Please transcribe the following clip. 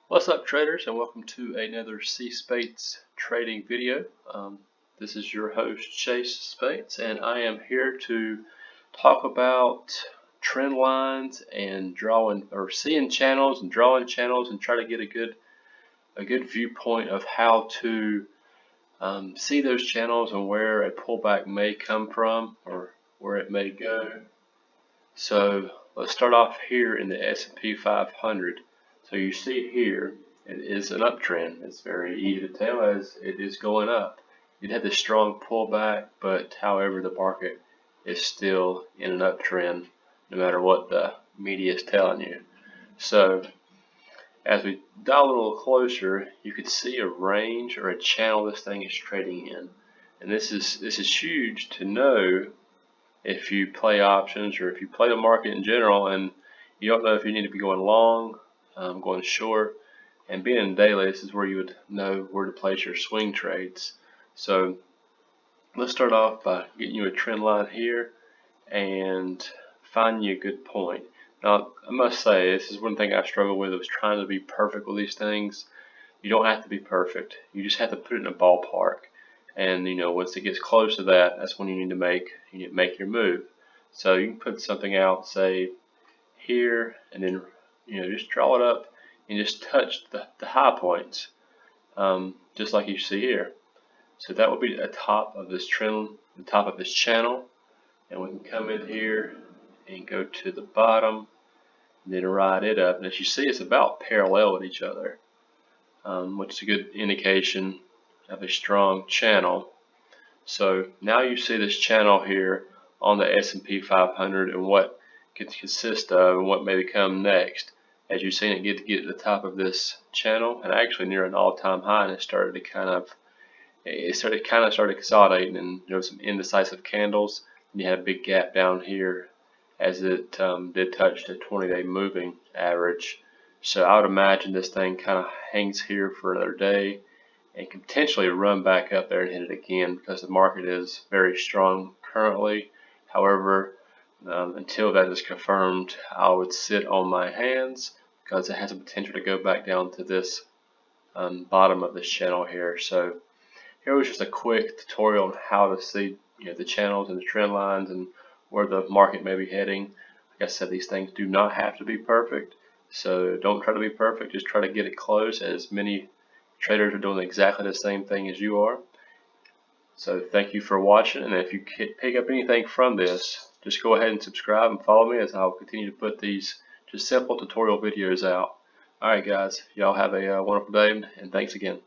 What's up, traders, and welcome to another C Spates trading video. This is your host Chase Spates, and I am here to talk about trend lines and drawing or seeing channels and drawing channels and try to get a good viewpoint of how to see those channels and where a pullback may come from or where it may go. So let's start off here in the S&P 500. So you see here, it is an uptrend. It's very easy to tell as it is going up. It had this strong pullback, but however, the market is still in an uptrend no matter what the media is telling you. So as we dial a little closer, you could see a range or a channel this thing is trading in. And this is huge to know if you play options or if you play the market in general and you don't know if you need to be going long, going short, and being in daily, this is where you would know where to place your swing trades. So let's start off by getting you a trend line here and finding you a good point. Now, I must say, this is one thing I struggle with, is trying to be perfect with these things. You don't have to be perfect. You just have to put it in a ballpark. And once it gets close to that, that's when you need to make your move. So you can put something out, say here, and then just draw it up and just touch the high points, just like you see here. So that will be the top of this trend, the top of this channel, and we can come in here and go to the bottom and then ride it up. And as you see, it's about parallel with each other, which is a good indication of a strong channel. So now you see this channel here on the S&P 500 and what it consists of and what may come next. As you've seen it get to the top of this channel and actually near an all-time high, and it started consolidating, and there was some indecisive candles, and you had a big gap down here as it did touch the 20-day moving average. So I would imagine this thing kind of hangs here for another day and can potentially run back up there and hit it again because the market is very strong currently. However, until that is confirmed, I would sit on my hands because it has the potential to go back down to this bottom of this channel here. So here was just a quick tutorial on how to see the channels and the trend lines and where the market may be heading. Like I said, these things do not have to be perfect, so don't try to be perfect. Just try to get it close, as many traders are doing exactly the same thing as you are. So thank you for watching, and if you pick up anything from this, just go ahead and subscribe and follow me, as I'll continue to put these just simple tutorial videos out. Alright guys, y'all have a wonderful day, and thanks again.